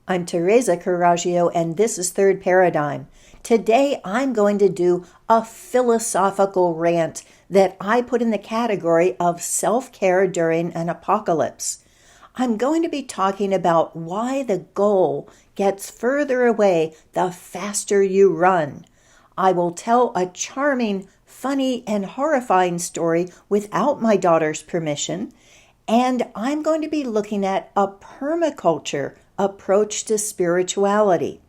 I'm Teresa Carraggio, and this is Third Paradigm. Today, I'm going to do a philosophical rant that I put in the category of self-care during an apocalypse. I'm going to be talking about why the goal gets further away the faster you run. I will tell a charming, funny, and horrifying story without my daughter's permission. And I'm going to be looking at a permaculture approach to spirituality.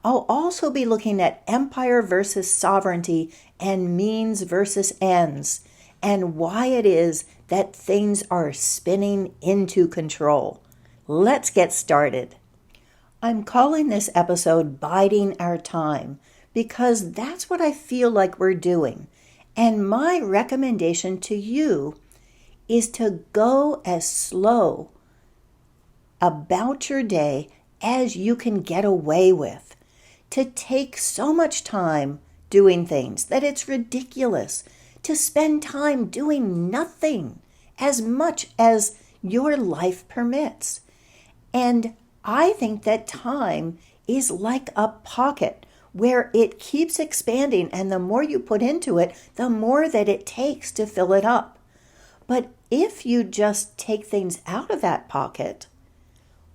I'll also be looking at empire versus sovereignty and means versus ends, and why it is that things are spinning into control. Let's get started. I'm calling this episode Biding Our Time because that's what I feel like we're doing. And my recommendation to you is to go as slow about your day as you can get away with. To take so much time doing things that it's ridiculous. To spend time doing nothing as much as your life permits. And I think that time is like a pocket where it keeps expanding, and the more you put into it, the more that it takes to fill it up. But if you just take things out of that pocket,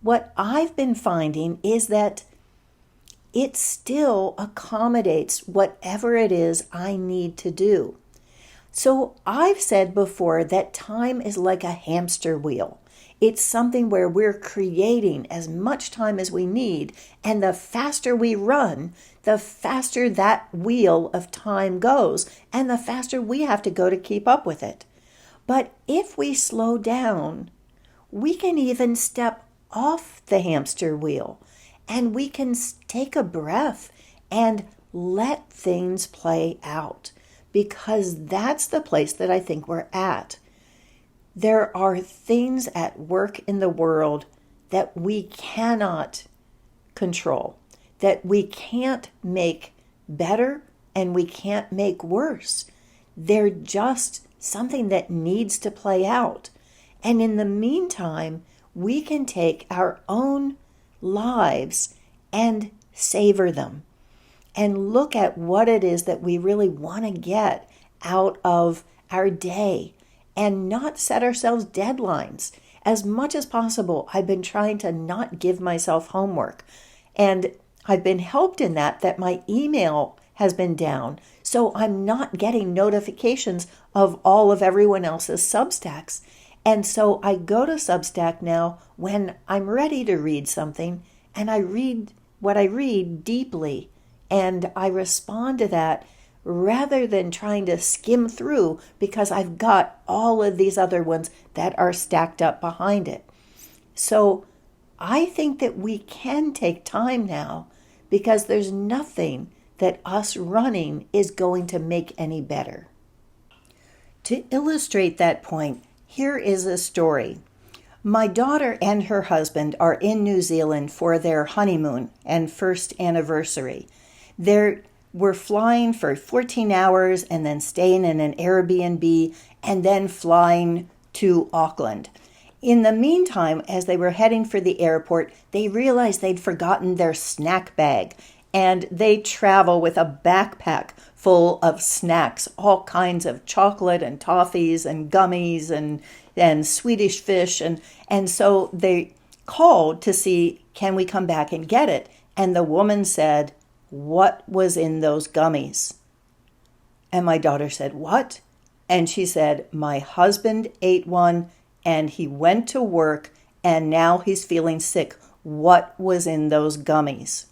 what I've been finding is that it still accommodates whatever it is I need to do. So I've said before that time is like a hamster wheel. It's something where we're creating as much time as we need, and the faster we run, the faster that wheel of time goes, and the faster we have to go to keep up with it. But if we slow down, we can even step off the hamster wheel, and we can take a breath and let things play out, because that's the place that I think we're at. There are things at work in the world that we cannot control, that we can't make better and we can't make worse. They're just something that needs to play out. And in the meantime, we can take our own lives and savor them and look at what it is that we really want to get out of our day and not set ourselves deadlines. As much as possible, I've been trying to not give myself homework. And I've been helped in that my email has been down. So I'm not getting notifications of all of everyone else's Substacks. And so I go to Substack now when I'm ready to read something, and I read what I read deeply, and I respond to that rather than trying to skim through because I've got all of these other ones that are stacked up behind it. So I think that we can take time now because there's nothing that us running is going to make any better. To illustrate that point, here is a story. My daughter and her husband are in New Zealand for their honeymoon and first anniversary. We're flying for 14 hours and then staying in an Airbnb and then flying to Auckland. In the meantime, as they were heading for the airport, they realized they'd forgotten their snack bag, and they travel with a backpack full of snacks, all kinds of chocolate and toffees and gummies and Swedish fish. And so they called to see, can we come back and get it? And the woman said, "What was in those gummies?" And my daughter said, "What?" And she said, "My husband ate one and he went to work and now he's feeling sick. What was in those gummies?"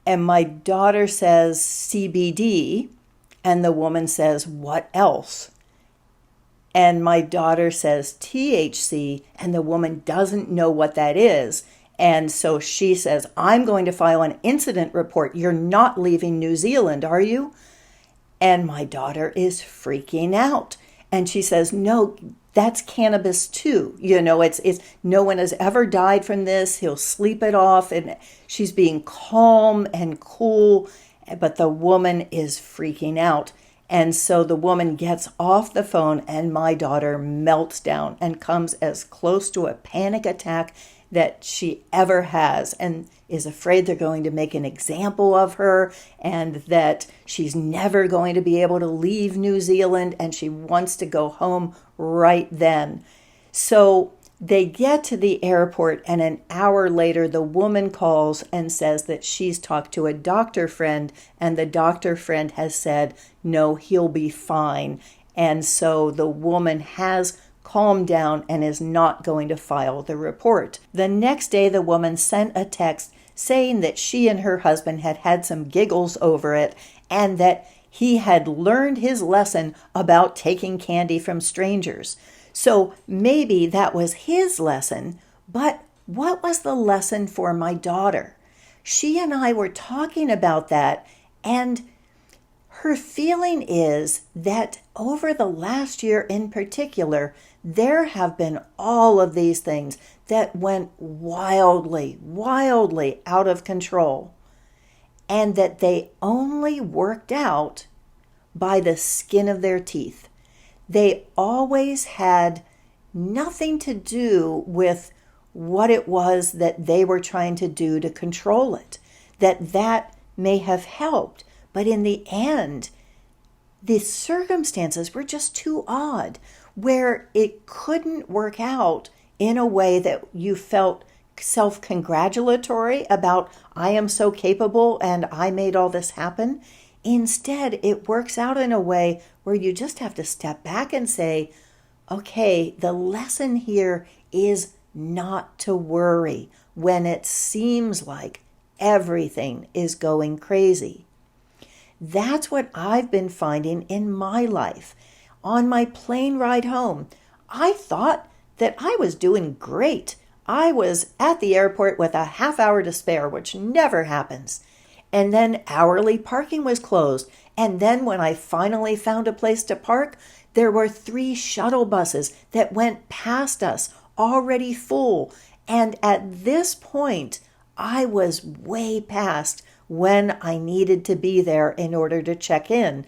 And my daughter says, "CBD." And the woman says, "What else?" And my daughter says, "THC." And the woman doesn't know what that is. And so she says, "I'm going to file an incident report. You're not leaving New Zealand, are you?" And my daughter is freaking out. And she says, "No, that's cannabis too. It's no one has ever died from this. He'll sleep it off." And she's being calm and cool, but the woman is freaking out. And so the woman gets off the phone and my daughter melts down and comes as close to a panic attack that she ever has, and is afraid they're going to make an example of her, and that she's never going to be able to leave New Zealand, and she wants to go home right then. So they get to the airport, and an hour later, the woman calls and says that she's talked to a doctor friend, and the doctor friend has said, no, he'll be fine. And so the woman has calmed down and is not going to file the report. The next day, the woman sent a text saying that she and her husband had had some giggles over it, and that he had learned his lesson about taking candy from strangers. So maybe that was his lesson, but what was the lesson for my daughter? She and I were talking about that, and her feeling is that over the last year in particular, there have been all of these things that went wildly, wildly out of control, and that they only worked out by the skin of their teeth. They always had nothing to do with what it was that they were trying to do to control it. That may have helped, but in the end, the circumstances were just too odd, where it couldn't work out in a way that you felt self-congratulatory about, I am so capable and I made all this happen. Instead, it works out in a way where you just have to step back and say, okay, the lesson here is not to worry when it seems like everything is going crazy. That's what I've been finding in my life. On my plane ride home, I thought that I was doing great. I was at the airport with a half hour to spare, which never happens. And then hourly parking was closed. And then when I finally found a place to park, there were 3 shuttle buses that went past us, already full. And at this point, I was way past when I needed to be there in order to check in.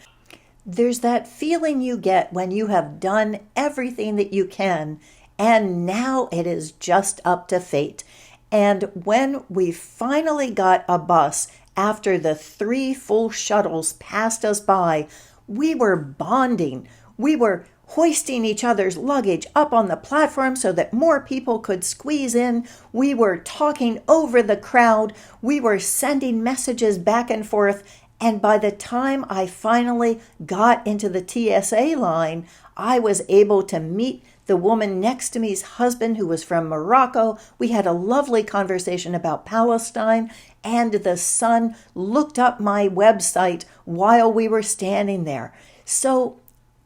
There's that feeling you get when you have done everything that you can, and now it is just up to fate. And when we finally got a bus after the 3 full shuttles passed us by, we were bonding. We were hoisting each other's luggage up on the platform so that more people could squeeze in. We were talking over the crowd. We were sending messages back and forth. And by the time I finally got into the TSA line, I was able to meet the woman next to me's husband, who was from Morocco. We had a lovely conversation about Palestine, and the son looked up my website while we were standing there. So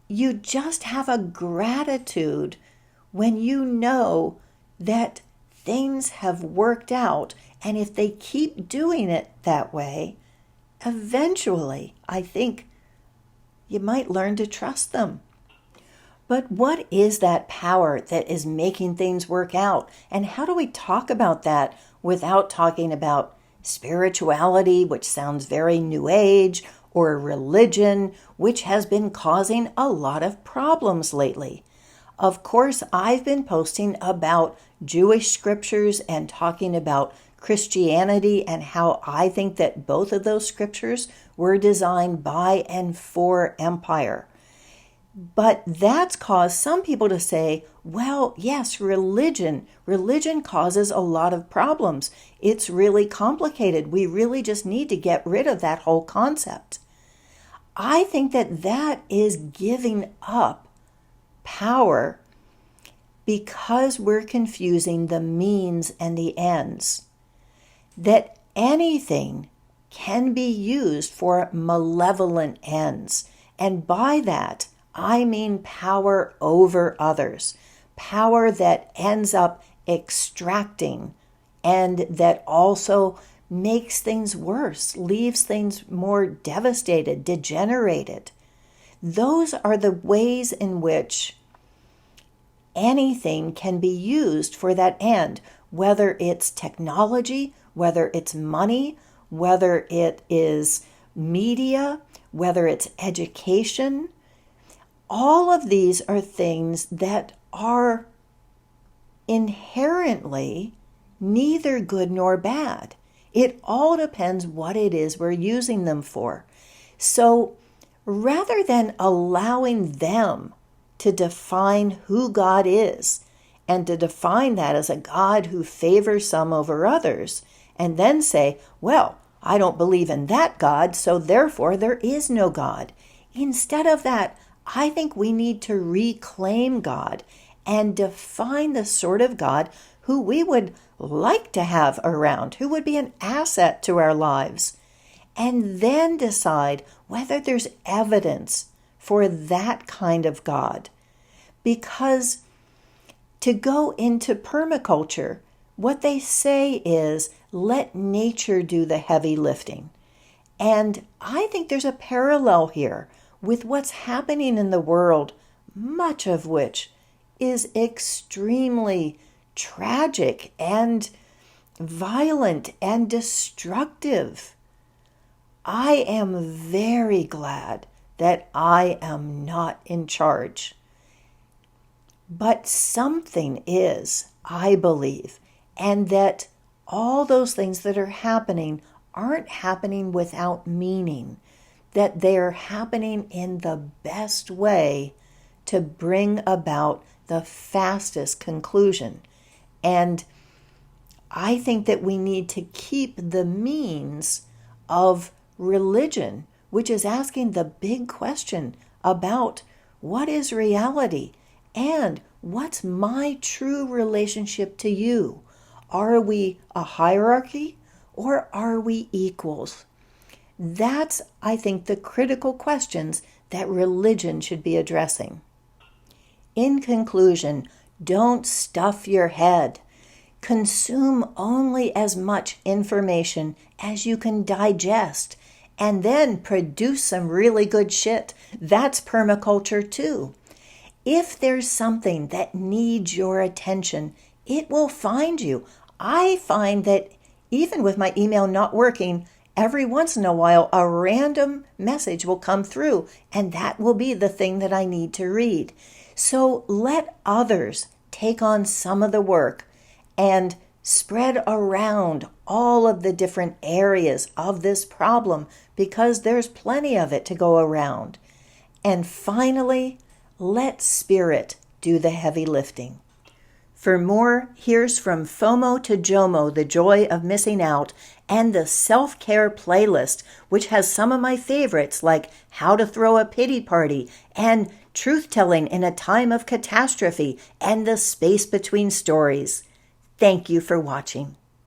you just have a gratitude when you know that things have worked out, and if they keep doing it that way, eventually, I think you might learn to trust them. But what is that power that is making things work out? And how do we talk about that without talking about spirituality, which sounds very New Age, or religion, which has been causing a lot of problems lately? Of course, I've been posting about Jewish scriptures and talking about Christianity and how I think that both of those scriptures were designed by and for empire. But that's caused some people to say, well, yes, religion causes a lot of problems. It's really complicated. We really just need to get rid of that whole concept. I think that that is giving up power because we're confusing the means and the ends. That anything can be used for malevolent ends. And by that, I mean power over others, power that ends up extracting and that also makes things worse, leaves things more devastated, degenerated. Those are the ways in which anything can be used for that end, whether it's technology, whether it's money, whether it is media, whether it's education. All of these are things that are inherently neither good nor bad. It all depends what it is we're using them for. So rather than allowing them to define who God is and to define that as a God who favors some over others, and then say, well, I don't believe in that God, so therefore there is no God. Instead of that, I think we need to reclaim God and define the sort of God who we would like to have around, who would be an asset to our lives, and then decide whether there's evidence for that kind of God. Because to go into permaculture, what they say is, let nature do the heavy lifting. And I think there's a parallel here with what's happening in the world, much of which is extremely tragic and violent and destructive. I am very glad that I am not in charge. But something is, I believe, and that all those things that are happening aren't happening without meaning, that they're happening in the best way to bring about the fastest conclusion. And I think that we need to keep the means of religion, which is asking the big question about what is reality and what's my true relationship to you. Are we a hierarchy or are we equals? That's, I think, the critical questions that religion should be addressing. In conclusion, don't stuff your head. Consume only as much information as you can digest, and then produce some really good shit. That's permaculture too. If there's something that needs your attention, it will find you. I find that even with my email not working, every once in a while a random message will come through, and that will be the thing that I need to read. So let others take on some of the work and spread around all of the different areas of this problem, because there's plenty of it to go around. And finally, let spirit do the heavy lifting. For more, here's From FOMO to JOMO, The Joy of Missing Out, and the self-care playlist, which has some of my favorites like How to Throw a Pity Party and Truth-Telling in a Time of Catastrophe and The Space Between Stories. Thank you for watching.